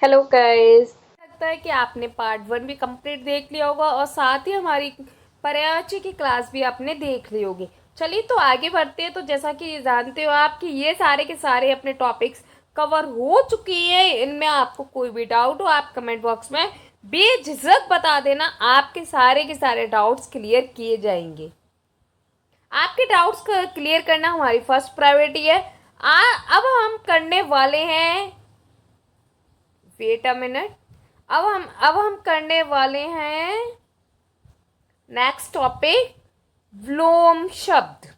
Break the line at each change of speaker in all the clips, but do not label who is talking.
Hello guys.
लगता है कि आपने पार्ट 1 भी कंप्लीट देख लिया होगा और साथ ही हमारी पर्यायवाची की क्लास भी आपने देख ली होगी। चलिए तो आगे बढ़ते हैं। तो जैसा कि जानते हो आप कि ये सारे के सारे अपने टॉपिक्स कवर हो चुकी है। इनमें आपको कोई भी डाउट हो आप कमेंट बॉक्स में बेझिझक बता देना, आपके सारे के सारे डाउट्स क्लियर किए जाएंगे। आपके डाउट्स क्लियर करना हमारी फर्स्ट प्रायोरिटी है। अब हम करने वाले हैं, वेट अ मिनट, अब हम करने वाले हैं नेक्स्ट टॉपिक, व्लोम शब्द।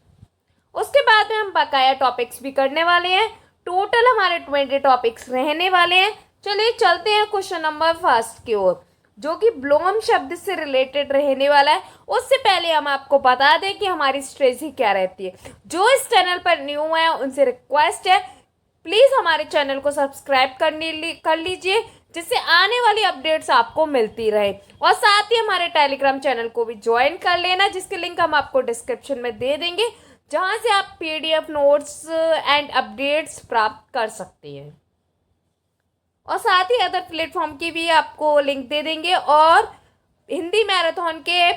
उसके बाद में हम बकाया टॉपिक्स भी करने वाले हैं। टोटल हमारे 20 टॉपिक्स रहने वाले हैं। चलिए चलते हैं क्वेश्चन नंबर फर्स्ट की ओर, जो कि व्लोम शब्द से रिलेटेड रहने वाला है। उससे पहले हम आपको बता दें कि हमारी स्ट्रेटजी क्या रहती है। जो इस चैनल पर न्यू है उनसे रिक्वेस्ट है, प्लीज हमारे चैनल को सब्सक्राइब कर लीजिए, जिससे आने वाली अपडेट्स आपको मिलती रहे। और साथ ही हमारे टेलीग्राम चैनल को भी ज्वाइन कर लेना, जिसके लिंक हम आपको डिस्क्रिप्शन में दे देंगे, जहां से आप पीडीएफ नोट्स एंड अपडेट्स प्राप्त कर सकते हैं। और साथ ही अदर प्लेटफॉर्म की भी आपको लिंक दे देंगे, और हिंदी मैराथन के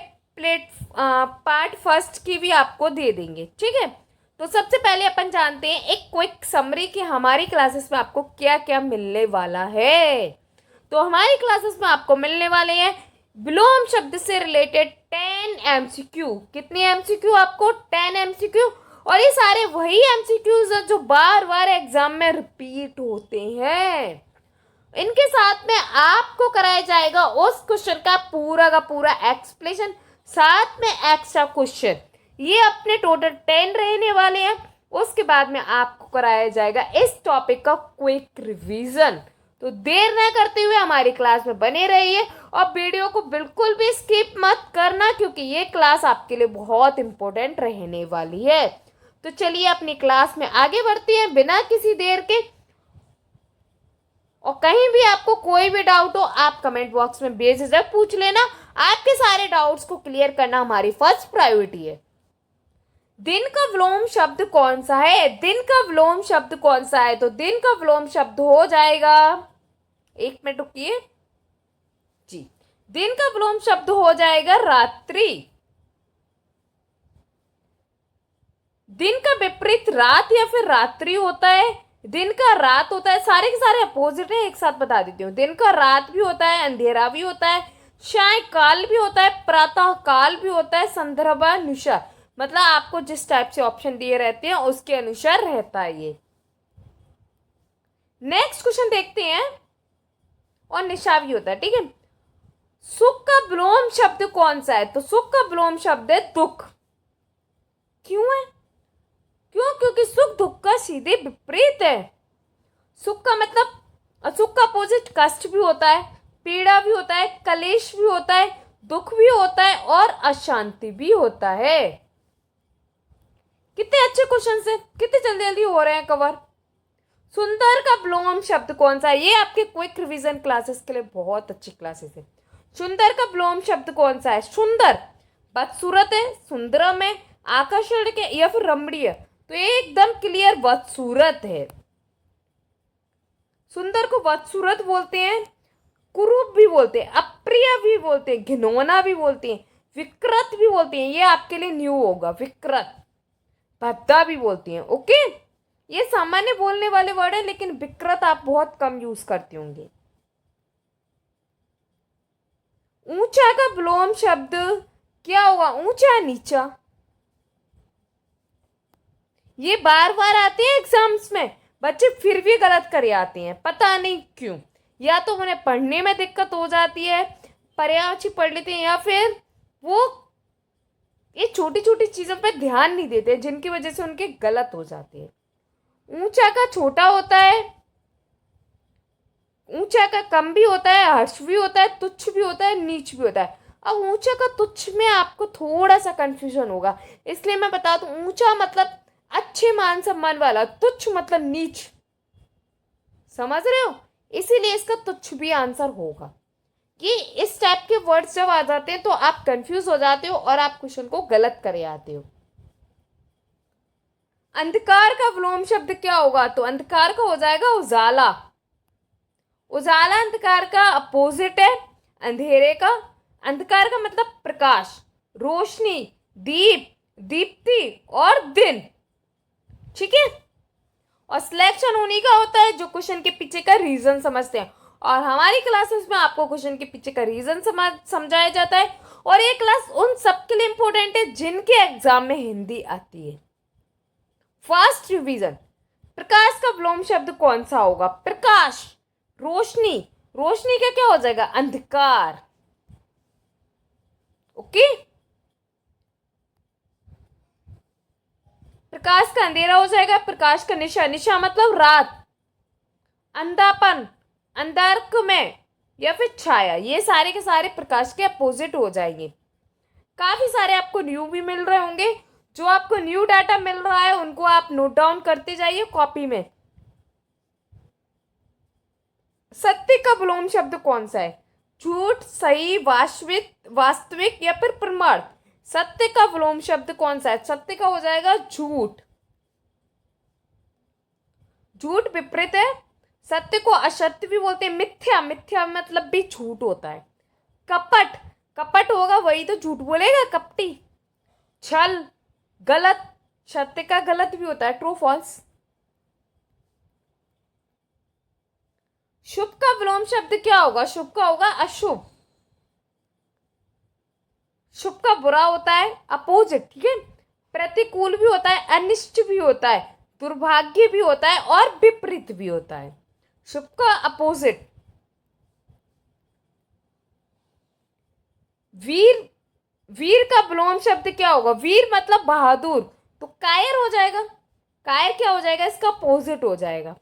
पार्ट फर्स्ट की भी आपको दे देंगे। ठीक है, तो सबसे पहले अपन जानते हैं एक क्विक समरी कि हमारी क्लासेस में आपको क्या क्या मिलने वाला है। तो हमारी क्लासेस में आपको मिलने वाले हैं विलोम शब्द से रिलेटेड 10 एमसीक्यू। कितनी एमसीक्यू? आपको 10 एमसीक्यू। और ये सारे वही एमसीक्यूज हैं जो बार बार एग्जाम में रिपीट होते हैं। इनके साथ में आपको कराया जाएगा उस क्वेश्चन का पूरा एक्सप्लेनेशन, साथ में एक्स्ट्रा क्वेश्चन। ये अपने टोटल 10 रहने वाले हैं। उसके बाद में आपको कराया जाएगा इस टॉपिक का क्विक रिवीजन। तो देर न करते हुए हमारी क्लास में बने रहिए और वीडियो को बिल्कुल भी स्किप मत करना, क्योंकि ये क्लास आपके लिए बहुत इंपॉर्टेंट रहने वाली है। तो चलिए अपनी क्लास में आगे बढ़ते हैं बिना किसी देर के। और कहीं भी आपको कोई भी डाउट हो आप कमेंट बॉक्स में बेझिझक पूछ लेना। आपके सारे डाउट्स को क्लियर करना हमारी फर्स्ट प्रायोरिटी है। दिन का विलोम शब्द कौन सा है? दिन का विलोम शब्द कौन सा है? तो दिन का विलोम शब्द हो जाएगा, एक मिनट रुकिए जी, दिन का विलोम शब्द हो जाएगा रात्रि। दिन का विपरीत रात या फिर रात्रि होता है। दिन का रात होता है, सारे के सारे अपोजिट है, एक साथ बता देती हूँ। दिन का रात भी होता है, अंधेरा भी होता है, सायकाल भी होता है, प्रातः काल भी होता है, संदर्भानुसार, मतलब आपको जिस टाइप से ऑप्शन दिए रहते हैं उसके अनुसार रहता है ये। नेक्स्ट क्वेश्चन देखते हैं। और निशा भी होता है, ठीक है। सुख का विलोम शब्द कौन सा है? तो सुख का विलोम शब्द है दुख। क्यों है? क्यों? क्योंकि सुख दुख का सीधे विपरीत है। सुख का मतलब, सुख का अपोजिट कष्ट भी होता है, पीड़ा भी होता है, कलेश भी होता है, दुख भी होता है और अशांति भी होता है। कितने अच्छे क्वेश्चन है, कितने जल्दी जल्दी हो रहे हैं कवर। सुंदर का विलोम शब्द कौन सा है? ये आपके क्विक रिवीजन क्लासेस के लिए बहुत अच्छी क्लासेस है। सुंदर का विलोम शब्द कौन सा है? सुंदर बदसूरत है, सुंदरम है, आकर्षण के या फिर रमणीय? तो एकदम क्लियर बदसूरत है। सुंदर को बदसूरत बोलते हैं, कुरूप भी बोलते हैं, अप्रिय भी बोलते हैं, घिनौना भी बोलते हैं, विकृत भी बोलते हैं। ये आपके लिए न्यू होगा, विकृत। भद्दा भी बोलती हैं। ओके, ये सामान्य बोलने वाले वर्ड है, लेकिन विकृत आप बहुत कम यूज करते होंगे। ऊंचा का विलोम शब्द क्या होगा? ऊंचा नीचा। ये बार बार आते हैं एग्जाम्स में, बच्चे फिर भी गलत करे आते हैं, पता नहीं क्यों। या तो उन्हें पढ़ने में दिक्कत हो जाती है, पर्यायवाची पढ़ लेते हैं, या फिर वो ये छोटी छोटी चीजों पर ध्यान नहीं देते, जिनकी वजह से उनके गलत हो जाते हैं। ऊंचा का छोटा होता है, ऊंचा का कम भी होता है, हर्ष भी होता है, तुच्छ भी होता है, नीच भी होता है। अब ऊंचा का तुच्छ में आपको थोड़ा सा कंफ्यूजन होगा, इसलिए मैं बता दूं, ऊंचा मतलब अच्छे मान सम्मान वाला, तुच्छ मतलब नीच। समझ रहे हो? इसीलिए इसका तुच्छ भी आंसर होगा। कि इस टाइप के वर्ड्स जब आ जाते हैं तो आप कंफ्यूज हो जाते हो और आप क्वेश्चन को गलत करे आते हो। अंधकार का विलोम शब्द क्या होगा? तो अंधकार का हो जाएगा उजाला। उजाला अंधकार का अपोजिट है, अंधेरे का। अंधकार का मतलब प्रकाश, रोशनी, दीप, दीप्ति और दिन। ठीक है। और सिलेक्शन उन्हीं का होता है जो क्वेश्चन के पीछे का रीजन समझते हैं। और हमारी क्लासेस में आपको क्वेश्चन के पीछे का रीजन समझाया जाता है। और ये क्लास उन सबके लिए इंपॉर्टेंट है जिनके एग्जाम में हिंदी आती है। फर्स्ट रिवीजन, प्रकाश का विलोम शब्द कौन सा होगा? प्रकाश, रोशनी। रोशनी का क्या हो जाएगा? अंधकार। ओके। प्रकाश का अंधेरा हो जाएगा, प्रकाश का निशा, निशा मतलब रात। अंधापन, अंधार्क में या फिर छाया, ये सारे के सारे प्रकाश के अपोजिट हो जाएंगे। काफी सारे आपको न्यू भी मिल रहे होंगे। जो आपको न्यू डाटा मिल रहा है उनको आप नोट डाउन करते जाइए कॉपी में। सत्य का विलोम शब्द कौन सा है? झूठ, सही, वास्तविक, वास्तविक या फिर प्रमाण। सत्य का विलोम शब्द कौन सा है? सत्य का हो जाएगा झूठ। झूठ विपरीत है। सत्य को असत्य भी बोलते हैं। मिथ्या, मिथ्या मतलब भी झूठ होता है। कपट, कपट होगा वही तो झूठ बोलेगा, कपटी। छल, गलत, सत्य का गलत भी होता है, ट्रू फॉल्स। शुभ का विलोम शब्द क्या होगा? शुभ का होगा अशुभ। शुभ का बुरा होता है, अपोजिट। ठीक है। प्रतिकूल भी होता है, अनिष्ट भी होता है, दुर्भाग्य भी होता है और विपरीत भी होता है। शुभ का अपोजिट। वीर, वीर का विलोम शब्द क्या होगा? वीर मतलब बहादुर, तो कायर हो जाएगा। कायर क्या हो जाएगा? इसका अपोजिट हो जाएगा।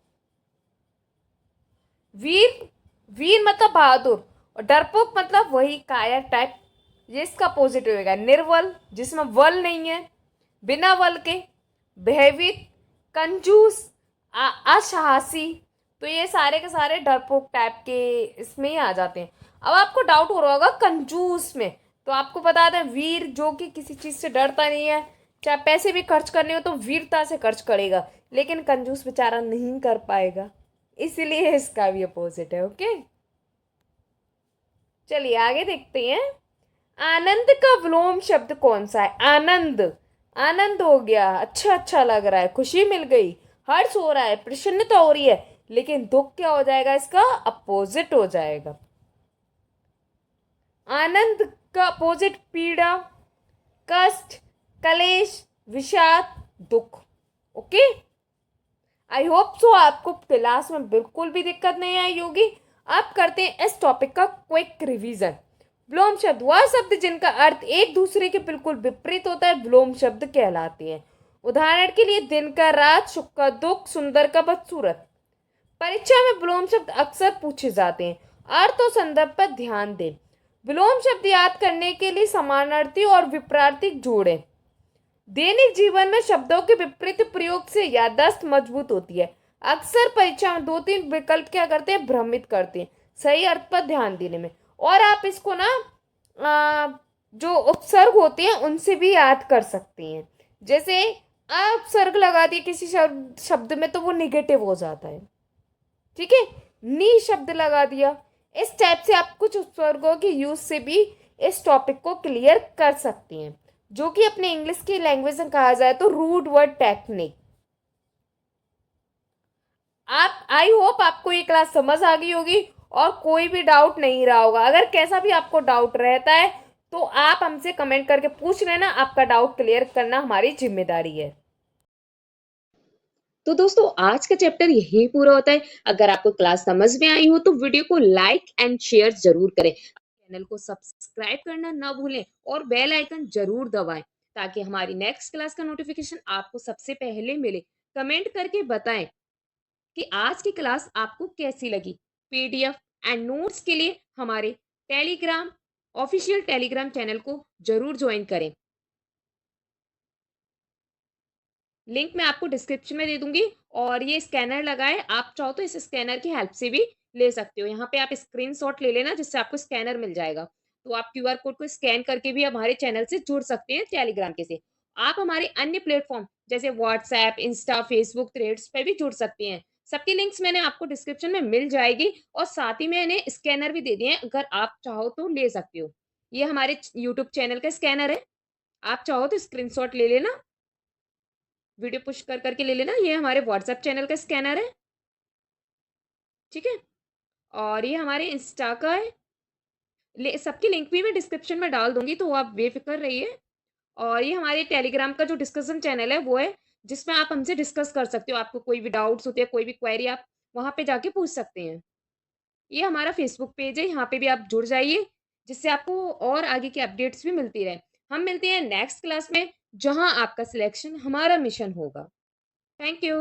वीर, वीर मतलब बहादुर। और डरपोक मतलब वही कायर टाइप, ये इसका अपोजिट होगा। निर्बल, जिसमें बल नहीं है, बिना बल के। भयभीत, कंजूस, असाहसी, तो ये सारे के सारे डरपोक टाइप के इसमें ही आ जाते हैं। अब आपको डाउट हो रहा होगा कंजूस में, तो आपको बता दें वीर जो कि किसी चीज से डरता नहीं है, चाहे पैसे भी खर्च करने हो तो वीरता से खर्च करेगा, लेकिन कंजूस बेचारा नहीं कर पाएगा, इसीलिए इसका भी अपोजिट है। ओके, चलिए आगे देखते हैं। आनंद का विलोम शब्द कौन सा है? आनंद, आनंद हो गया, अच्छा अच्छा लग रहा है, खुशी मिल गई, हर्ष हो रहा है, प्रसन्नता हो रही है। लेकिन दुख क्या हो जाएगा? इसका अपोजिट हो जाएगा। आनंद का अपोजिट पीड़ा, कष्ट, कलेश, विषाद, दुख। ओके, आई होप सो आपको क्लास में बिल्कुल भी दिक्कत नहीं आई होगी। अब करते हैं इस टॉपिक का क्विक रिवीजन। विलोम शब्द वह शब्द जिनका अर्थ एक दूसरे के बिल्कुल विपरीत होता है विलोम शब्द कहलाते हैं। उदाहरण के लिए दिन का रात, सुख का दुख, सुंदर का बदसूरत। परीक्षा में विलोम शब्द अक्सर पूछे जाते हैं। अर्थ और संदर्भ पर ध्यान दें। विलोम शब्द याद करने के लिए समानार्थी और विपरीत जोड़ें। दैनिक जीवन में शब्दों के विपरीत प्रयोग से याददाश्त मजबूत होती है। अक्सर परीक्षा में 2-3 विकल्प क्या करते हैं? भ्रमित करते हैं सही अर्थ पर ध्यान देने में। और आप इसको ना जो उपसर्ग होते हैं उनसे भी याद कर सकते हैं। जैसे उपसर्ग लगा दिए किसी शब्द में तो वो निगेटिव हो जाता है। ठीक है, नी शब्द लगा दिया, इस टाइप से आप कुछ उपसर्गों के यूज से भी इस टॉपिक को क्लियर कर सकते हैं, जो कि अपने इंग्लिश की लैंग्वेज में कहा जाए तो रूट वर्ड टेक्निक। आप, आई होप आपको ये क्लास समझ आ गई होगी और कोई भी डाउट नहीं रहा होगा। अगर कैसा भी आपको डाउट रहता है तो आप हमसे कमेंट करके पूछ लेना, आपका डाउट क्लियर करना हमारी जिम्मेदारी है।
तो दोस्तों आज का चैप्टर यही पूरा होता है। अगर आपको क्लास समझ में आई हो तो वीडियो को लाइक एंड शेयर जरूर करें। चैनल को सब्सक्राइब करना ना भूलें और बेल आइकन जरूर दबाएं ताकि हमारी नेक्स्ट क्लास का नोटिफिकेशन आपको सबसे पहले मिले। कमेंट करके बताएं कि आज की क्लास आपको कैसी लगी। पीडीएफ एंड नोट्स के लिए हमारे टेलीग्राम ऑफिशियल टेलीग्राम चैनल को जरूर ज्वाइन करें। लिंक मैं आपको डिस्क्रिप्शन में दे दूंगी और ये स्कैनर लगा है, आप चाहो तो इस स्कैनर की हेल्प से भी ले सकते हो। यहाँ पे आप स्क्रीनशॉट ले लेना जिससे आपको स्कैनर मिल जाएगा, तो आप क्यूआर कोड को स्कैन करके भी हमारे चैनल से जुड़ सकते हैं टेलीग्राम के से। आप हमारे अन्य प्लेटफॉर्म जैसे व्हाट्सएप, इंस्टा, फेसबुक, थ्रेड्स पे भी जुड़ सकते हैं। सबकी लिंक्स मैंने आपको डिस्क्रिप्शन में मिल जाएगी और साथ ही मैंने स्कैनर भी दे दिए हैं, अगर आप चाहो तो ले सकते हो। ये हमारे यूट्यूब चैनल का स्कैनर है, आप चाहो तो स्क्रीनशॉट ले लेना, वीडियो पुश कर करके ले लेना। ये हमारे व्हाट्सएप चैनल का स्कैनर है, ठीक है? और ये हमारे इंस्टा का है। सबकी लिंक भी मैं डिस्क्रिप्शन में डाल दूंगी, तो आप बेफिक्र रहिए। और ये हमारे टेलीग्राम का जो डिस्कशन चैनल है वो है, जिसमें आप हमसे डिस्कस कर सकते हो। आपको कोई भी डाउट्स होते हैं, कोई भी क्वेरी, आप वहां पे जाके पूछ सकते हैं। ये हमारा फेसबुक पेज है, यहाँ पे भी आप जुड़ जाइए, जिससे आपको और आगे की अपडेट्स भी मिलती रहे। हम मिलते हैं नेक्स्ट क्लास में, जहां आपका सिलेक्शन हमारा मिशन होगा। Thank you.